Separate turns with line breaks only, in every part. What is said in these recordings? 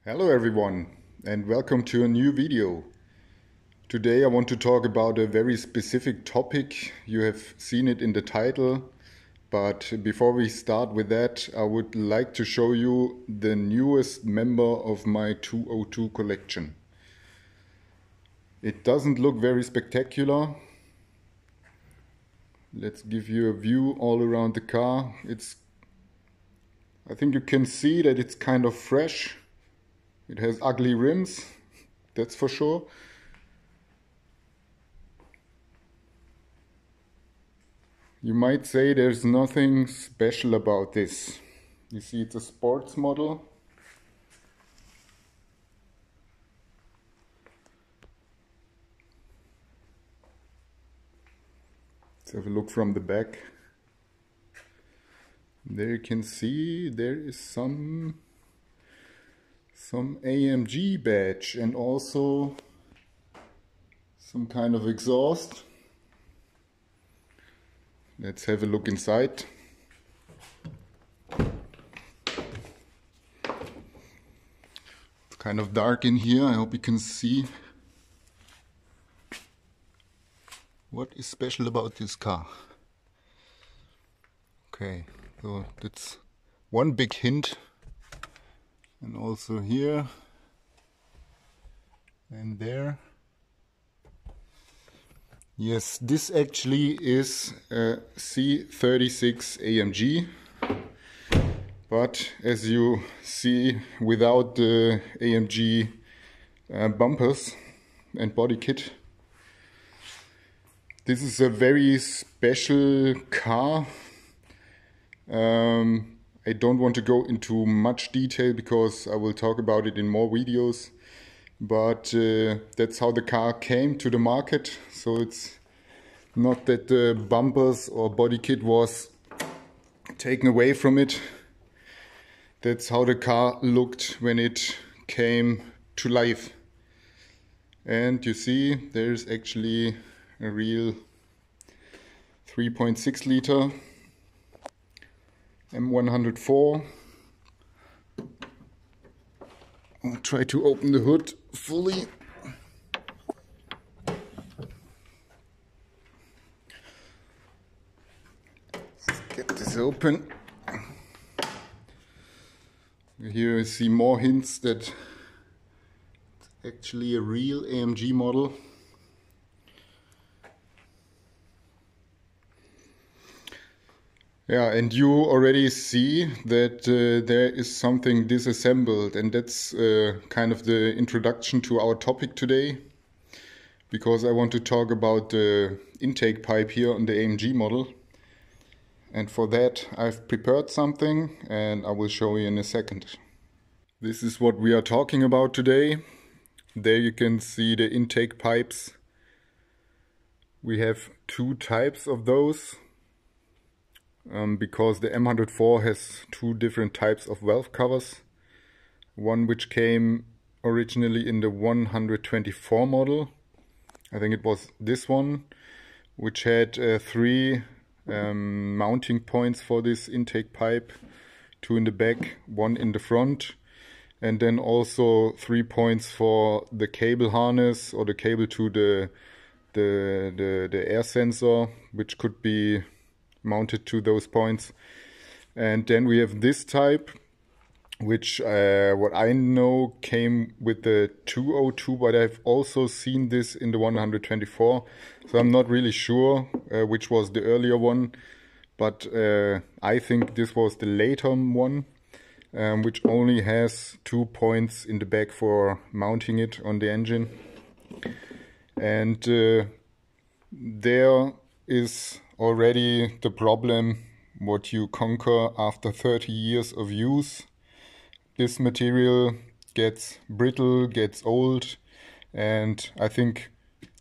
Hello everyone and welcome to a new video. Today I want to talk about a very specific topic. You have seen it in the title, but before we start with that, I would like to show you the newest member of my 202 collection. It doesn't look very spectacular. Let's give you a view all around the car. I think you can see that it's kind of fresh. It has ugly rims, that's for sure. You might say there's nothing special about this. You see, it's a sports model. Let's have a look from the back. There you can see there is some AMG badge and also some kind of exhaust. Let's have a look inside. It's kind of dark in here. I hope you can see. What is special about this car? Okay, so that's one big hint. And also here and there. Yes, this actually is a C36 AMG, but as you see, without the AMG bumpers and body kit. This is a very special car. I don't want to go into much detail because I will talk about it in more videos, but that's how the car came to the market. So it's not that the bumpers or body kit was taken away from it. That's how the car looked when it came to life. And you see there's actually a real 3.6 liter M104. I'll try to open the hood fully. Let's get this open. Here you see more hints that it's actually a real AMG model. Yeah, and you already see that there is something disassembled, and that's kind of the introduction to our topic today, because I want to talk about the intake pipe here on the AMG model. And for that I've prepared something and I will show you in a second. This is what we are talking about today. There you can see the intake pipes. We have two types of those. Because the M104 has two different types of valve covers. One which came originally in the 124 model. I think it was this one, which had three mounting points for this intake pipe. Two in the back, one in the front. And then also 3 points for the cable harness or the cable to the air sensor, which could be mounted to those points. And then we have this type, which what I know came with the 202, but I've also seen this in the 124, so I'm not really sure which was the earlier one, but I think this was the later one, which only has 2 points in the back for mounting it on the engine. And there is already the problem what you conquer after 30 years of use. This material gets brittle, gets old, and I think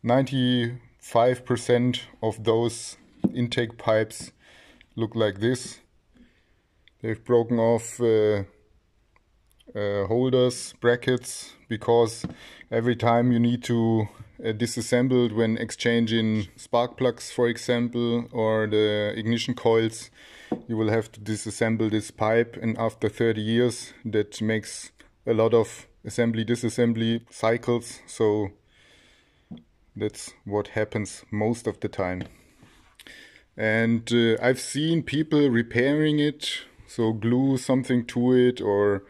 95% of those intake pipes look like this. They've broken off holders, brackets, because every time you need to disassemble it when exchanging spark plugs, for example, or the ignition coils, you will have to disassemble this pipe, and after 30 years that makes a lot of assembly, disassembly cycles, so that's what happens most of the time. And I've seen people repairing it, so glue something to it, or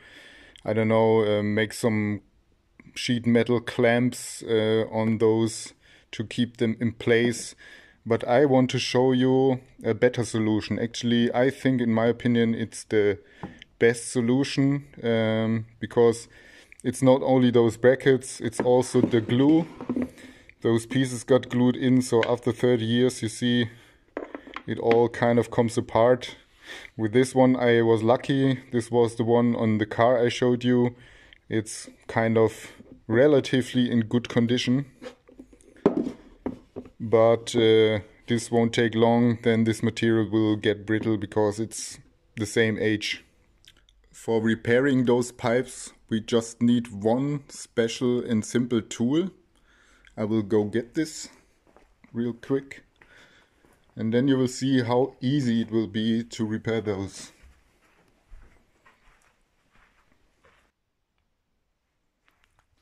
I don't know, make some sheet metal clamps on those to keep them in place. But I want to show you a better solution. Actually, I think, in my opinion, it's the best solution, because it's not only those brackets, it's also the glue. Those pieces got glued in, so after 30 years, you see, it all kind of comes apart. With this one I was lucky. This was the one on the car I showed you. It's kind of relatively in good condition. But this won't take long, then this material will get brittle because it's the same age. For repairing those pipes we just need one special and simple tool. I will go get this real quick. And then you will see how easy it will be to repair those.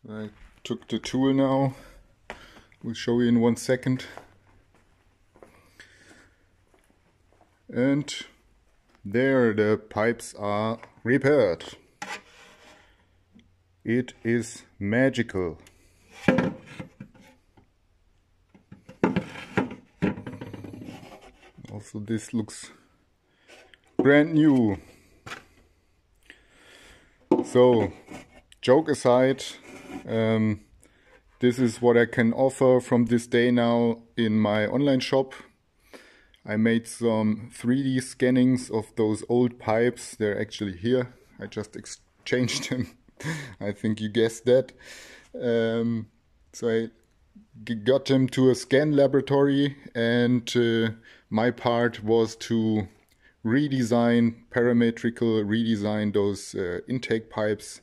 I took the tool now. We'll show you in 1 second. And there the pipes are repaired. It is magical. Also, this looks brand new. So, joke aside, this is what I can offer from this day now in my online shop. I made some 3D scannings of those old pipes. They're actually here. I just exchanged them. I think you guessed that. So I got them to a scan laboratory, and my part was to parametrically redesign those intake pipes.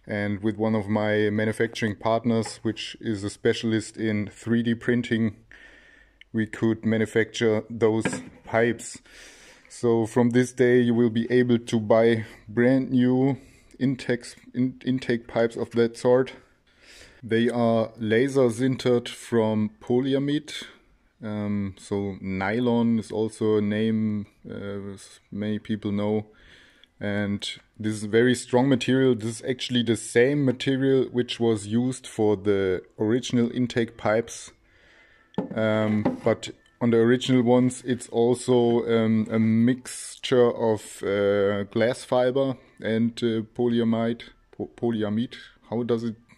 And with one of my manufacturing partners, which is a specialist in 3D printing, we could manufacture those pipes. So from this day you will be able to buy brand new intake pipes of that sort. They are laser sintered from polyamide. So nylon is also a name many people know. And this is a very strong material. This is actually the same material which was used for the original intake pipes. But on the original ones it's also a mixture of glass fiber and polyamide.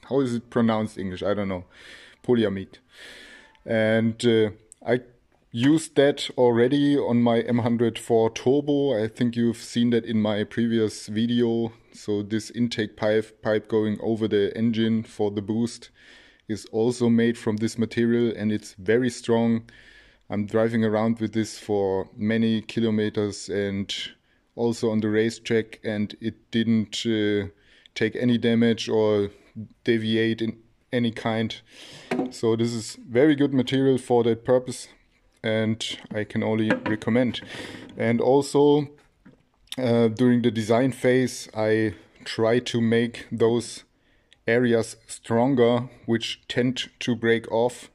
How is it pronounced in English? I don't know. Polyamide. And I used that already on my M104 Turbo. I think you've seen that in my previous video. So this intake pipe going over the engine for the boost is also made from this material, and it's very strong. I'm driving around with this for many kilometers and also on the racetrack, and it didn't take any damage or deviate in any kind. So this is very good material for that purpose, and I can only recommend. And also during the design phase I try to make those areas stronger which tend to break off.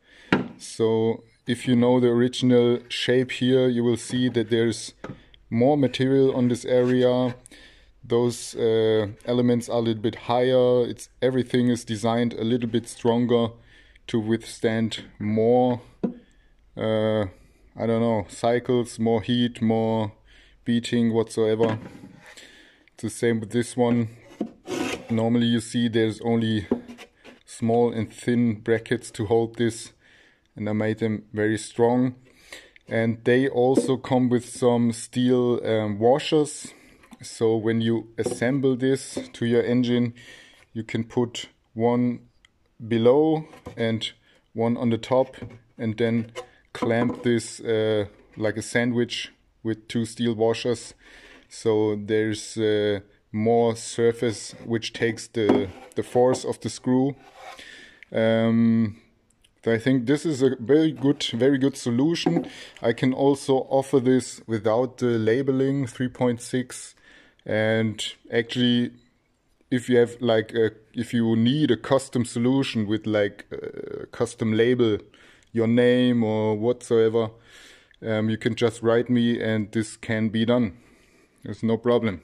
So if you know the original shape here, you will see that there's more material on this area. Those elements are a little bit higher. Everything is designed a little bit stronger to withstand more I don't know, cycles, more heat, more beating whatsoever. It's the same with this one. Normally you see there's only small and thin brackets to hold this, and I made them very strong. And they also come with some steel washers. So when you assemble this to your engine, you can put one below and one on the top, and then clamp this like a sandwich with two steel washers. So there's more surface which takes the force of the screw. I think this is a very good solution. I can also offer this without the labeling 3.6, and actually if you have like if you need a custom solution with like a custom label, your name or whatsoever, you can just write me and this can be done. There's no problem.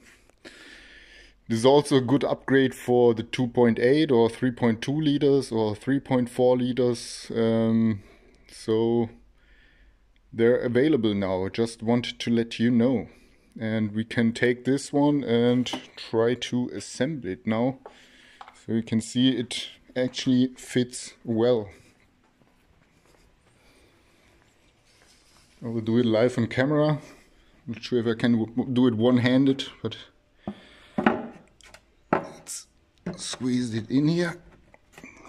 This is also a good upgrade for the 2.8 or 3.2 liters or 3.4 liters. So they're available now. Just wanted to let you know. And we can take this one and try to assemble it now. So you can see it actually fits well. I will do it live on camera. Not sure if I can do it one-handed, but let's squeeze it in here.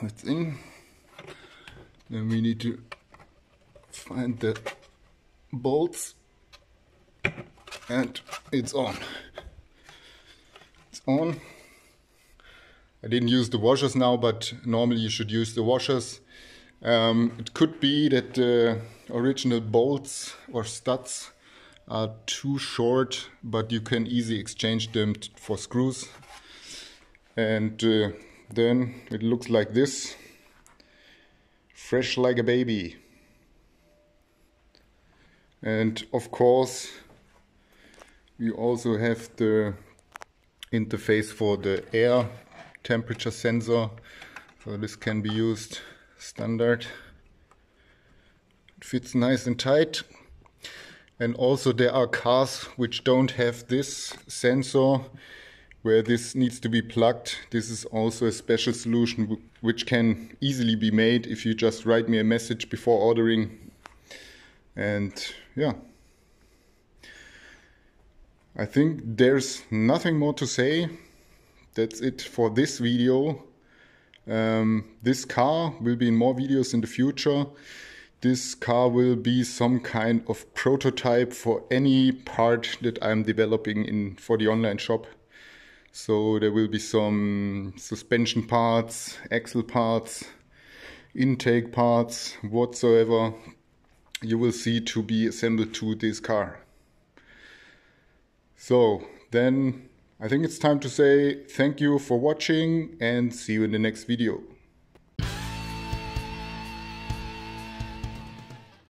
It's in. Then we need to find the bolts, and it's on. It's on. I didn't use the washers now, but normally you should use the washers. It could be that the original bolts or studs are too short, but you can easily exchange them for screws. And then it looks like this, fresh like a baby. And of course we also have the interface for the air temperature sensor, so this can be used standard. It fits nice and tight. And also there are cars which don't have this sensor, where this needs to be plugged. This is also a special solution which can easily be made if you just write me a message before ordering. And yeah, I think there's nothing more to say. That's it for this video. This car will be in more videos in the future. This car will be some kind of prototype for any part that I'm developing for the online shop. So there will be some suspension parts, axle parts, intake parts, whatsoever you will see to be assembled to this car. So then I think it's time to say thank you for watching and see you in the next video.